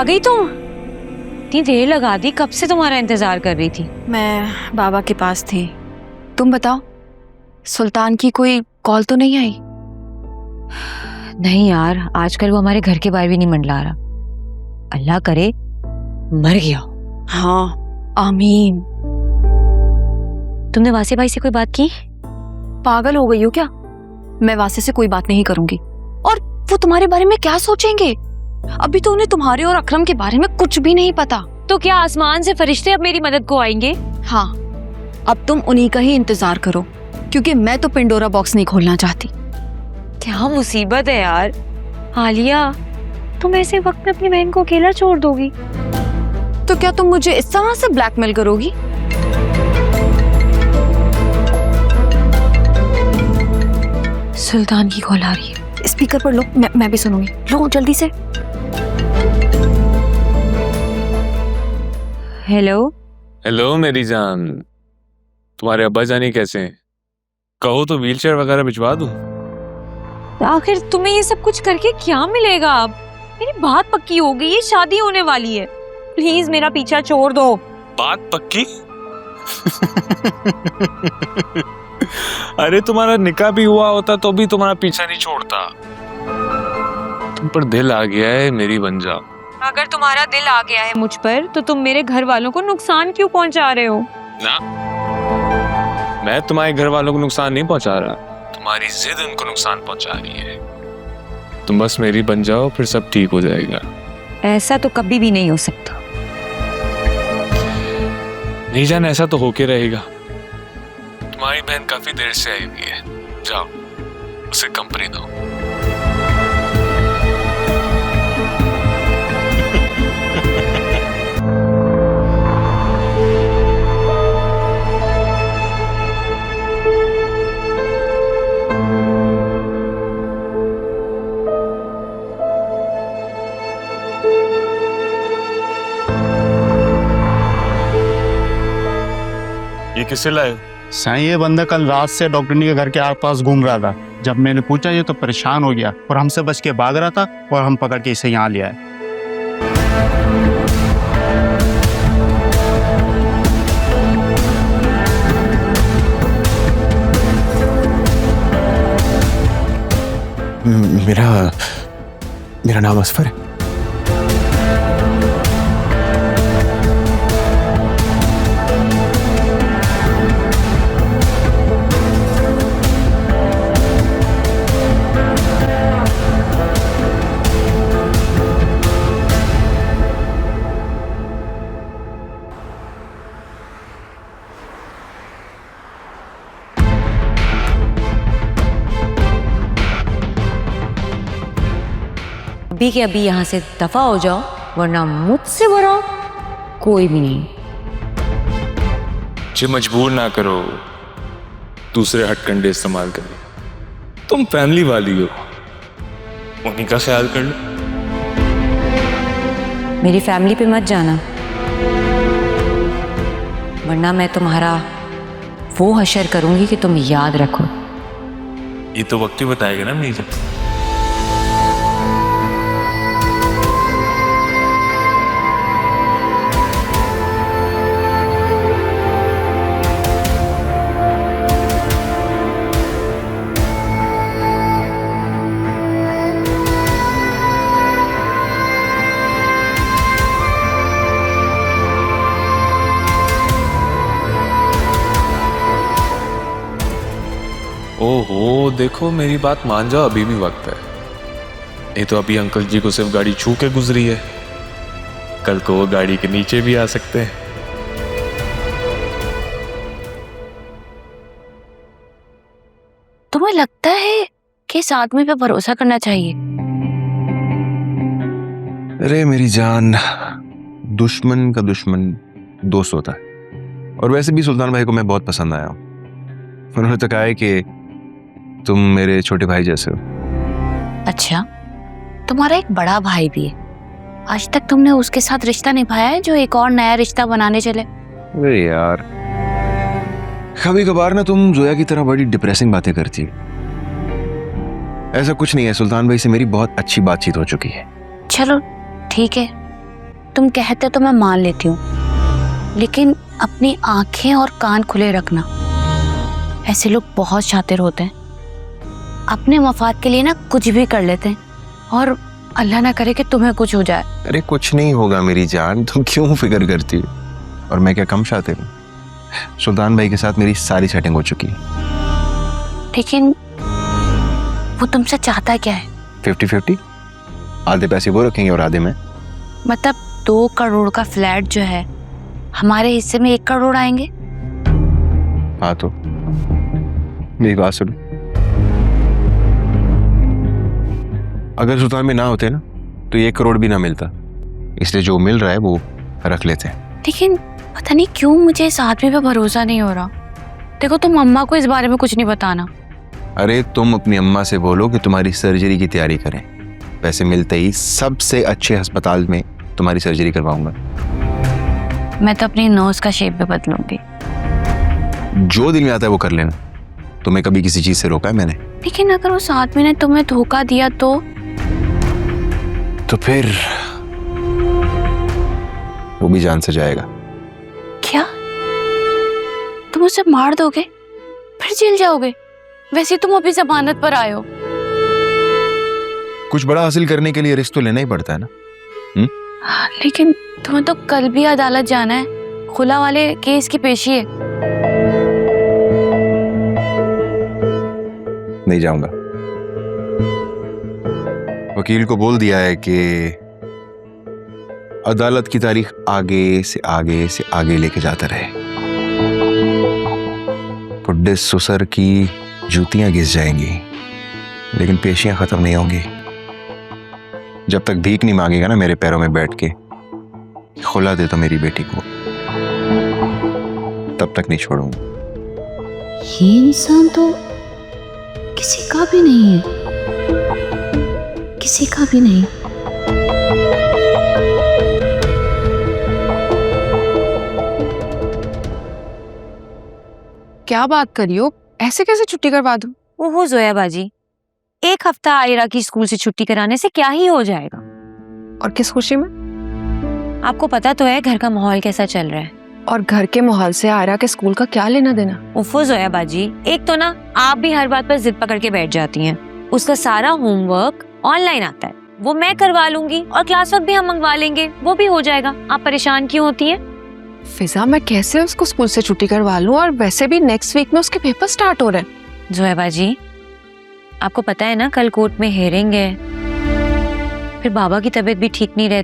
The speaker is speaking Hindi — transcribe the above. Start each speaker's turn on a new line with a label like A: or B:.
A: गई तुम? इतनी देर लगा दी, कब से तुम्हारा इंतजार कर रही थी।
B: मैं बाबा के पास थी। तुम बताओ, सुल्तान की कोई कॉल तो नहीं आई?
A: नहीं यार, आजकल वो हमारे घर के बाहर भी नहीं मंडला रहा। अल्लाह करे मर गया।
B: हाँ आमीन।
A: तुमने वासे भाई से कोई बात की?
B: पागल हो गई हो क्या? मैं वासे से कोई बात नहीं करूंगी। और वो तुम्हारे बारे में क्या सोचेंगे? अभी तो उन्हें तुम्हारे और अकरम के बारे में कुछ भी नहीं पता।
A: तो क्या आसमान से फरिश्ते अब मेरी मदद को आएंगे?
B: हाँ, अब तुम उन्हीं का ही इंतजार करो, क्योंकि मैं तो पिंडोरा बॉक्स नहीं खोलना चाहती।
A: क्या मुसीबत है यार। आलिया, तुम ऐसे वक्त में अपनी बहन को अकेला छोड़ दोगी?
B: तो क्या तुम मुझे इस तरह से ब्लैकमेल करोगी?
A: सुल्तान की कॉल आ रही है।
B: स्पीकर पर लो, मैं भी सुनूंगी। लो जल्दी से।
A: हेलो।
C: हेलो मेरी जान, तुम्हारे अब्बा जानी कैसे हैं? कहो तो व्हीलचेयर वगैरह भिजवा दूं?
A: आखिर तुम्हें ये सब कुछ करके क्या मिलेगा? अब मेरी बात पक्की हो गई है, शादी होने वाली है। प्लीज मेरा पीछा छोड़ दो।
C: बात पक्की? अरे तुम्हारा निकाह भी हुआ होता तो भी तुम्हारा पीछा नहीं छोड़ता। तुम पर दिल आ गया है, मेरी बन जाओ।
A: अगर तुम्हारा दिल आ गया है मुझ पर, तो तुम मेरे घर वालों को नुकसान क्यों पहुंचा रहे हो?
C: ना, मैं तुम्हारे घर वालों को नुकसान नहीं पहुंचा रहा, तुम्हारी जिद उनको नुकसान पहुंचा रही है। तुम बस मेरी बन जाओ, फिर सब ठीक हो जाएगा।
A: ऐसा तो कभी भी नहीं हो सकता।
C: नहीं जान, ऐसा तो होके रहेगा। तुम्हारी बहन काफी देर से आई हुई है, जाओ उसे कंपनी दो। ये किसे लाए?
D: साईं, ये बंदा कल रात से डॉक्टरनी के घर के आसपास घूम रहा था। जब मैंने पूछा ये तो परेशान हो गया और हमसे बच के भाग रहा था, और हम पकड़ के इसे यहाँ ले आए।
E: मेरा नाम असफर है।
A: अभी के अभी यहाँ से दफा हो जाओ, वरना मुझसे बुरा कोई भी नहीं।
C: मुझे मजबूर ना करो दूसरे हथकंडे इस्तेमाल करने। तुम फैमिली वाली हो, उन्हीं का ख्याल कर लो।
A: मेरी फैमिली पे मत जाना, वरना मैं तुम्हारा वो हशर करूंगी कि तुम याद रखो।
C: ये तो वक्त ही बताएगा ना मीजा। ओहो, देखो मेरी बात मान जाओ, अभी भी वक्त है। नहीं तो अभी अंकल जी को सिर्फ गाड़ी छू के गुजरी है, कल को वो गाड़ी के नीचे भी आ सकते हैं।
B: तुम्हें लगता है कि इस आदमी पे भरोसा करना चाहिए?
E: अरे मेरी जान, दुश्मन का दुश्मन दोस्त होता है। और वैसे भी सुल्तान भाई को मैं बहुत पसंद आया हूँ। उन्होंने तो कहा है कि तुम मेरे छोटे भाई जैसे हो।
B: अच्छा, तुम्हारा एक बड़ा भाई भी है। आज तक तुमने उसके साथ रिश्ता निभाया है जो एक और नया रिश्ता बनाने चले?
E: अरे यार, कभी कभार ना तुम जोया की तरह बड़ी डिप्रेसिंग बातें करती हो। ऐसा कुछ नहीं है, सुल्तान भाई से मेरी बहुत अच्छी बातचीत हो चुकी है।
B: चलो ठीक है, तुम कहते तो मैं मान लेती हूँ, लेकिन अपनी आंखें और कान खुले रखना। ऐसे लोग बहुत शातिर होते हैं, अपने मफाद के लिए ना कुछ भी कर लेते हैं, और अल्लाह ना करे कि तुम्हें कुछ हो जाए।
E: अरे कुछ नहीं होगा मेरी जान, तुम क्यों फिक्र करती हो? और मैं क्या कम शातिर हूँ? सुल्तान भाई के साथ मेरी सारी सेटिंग हो चुकी है।
B: लेकिन वो तुमसे चाहता क्या है?
E: 50-50, आधे पैसे वो रखेंगे और आधे मैं।
B: मतलब 2 करोड़ का फ्लैट जो है, हमारे हिस्से में 1 करोड़ आएंगे।
E: हाँ तो मेरी बात सुनो, अगर सुल्तान में ना होते ना तो 1 करोड़ भी ना मिलता, इसलिए जो मिल रहा है वो रख लेते हैं।
B: लेकिन पता नहीं क्यों मुझे इस आदमी पे भरोसा नहीं हो रहा। देखो, तुम अम्मा को इस बारे में कुछ नहीं बताना।
E: अरे तुम अपनी अम्मा से बोलो कि तुम्हारी सर्जरी की तैयारी करें, पैसे मिलते ही सबसे अच्छे अस्पताल में तुम्हारी सर्जरी करवाऊंगा।
B: मैं तो अपनी नोज का शेप भी बदलूंगी।
E: जो दिल में आता है वो कर लेना, तुम्हें कभी किसी चीज से रोका है मैंने?
B: लेकिन अगर उस आदमी ने तुम्हें धोखा दिया तो
E: फिर वो भी जान से जाएगा।
B: क्या तुम उसे मार दोगे, फिर जेल जाओगे? वैसे तुम अभी जमानत पर आए हो।
E: कुछ बड़ा हासिल करने के लिए रिस्क तो लेना ही पड़ता है ना।
B: लेकिन तुम्हें तो कल भी अदालत जाना है, खुला वाले केस की पेशी है।
E: नहीं जाऊंगा। वकील को बोल दिया है कि अदालत की तारीख आगे से आगे से आगे लेके जाता रहे। बुड्ढे सुसर की जूतियां घिस जाएंगी, लेकिन पेशियां खत्म नहीं होंगी। जब तक भीख नहीं मांगेगा ना मेरे पैरों में बैठ के, खुला दे तो मेरी बेटी को, तब तक नहीं छोड़ूंगा।
B: ये इंसान तो किसी का भी नहीं है, किसी का भी नहीं।
F: क्या बात करी हो, ऐसे कैसे छुट्टी करवा दूं?
A: ओहो जोया बाजी, 1 हफ्ता आयरा की स्कूल से छुट्टी कराने से क्या ही हो जाएगा।
F: और किस खुशी में?
A: आपको पता तो है घर का माहौल कैसा चल रहा है।
F: और घर के माहौल से आयरा के स्कूल का क्या लेना देना?
A: उफो जोया बाजी, एक तो ना आप भी हर बात पर जिद पकड़ के बैठ जाती हैं। उसका सारा होमवर्क ऑनलाइन आता है, वो मैं करवा लूंगी, और क्लास वर्क भी हम मंगवा लेंगे, वो भी हो जाएगा। आप परेशान क्यों होती हैं?
F: फिजा, मैं कैसे उसको स्कूल से छुट्टी करवा लूं? और वैसे भी नेक्स्ट वीक में उसके पेपर स्टार्ट हो रहे हैं।
A: जोया बाजी, आपको पता है ना कल कोर्ट में हेयरिंग है, फिर बाबा की तबीयत भी ठीक नहीं रहती।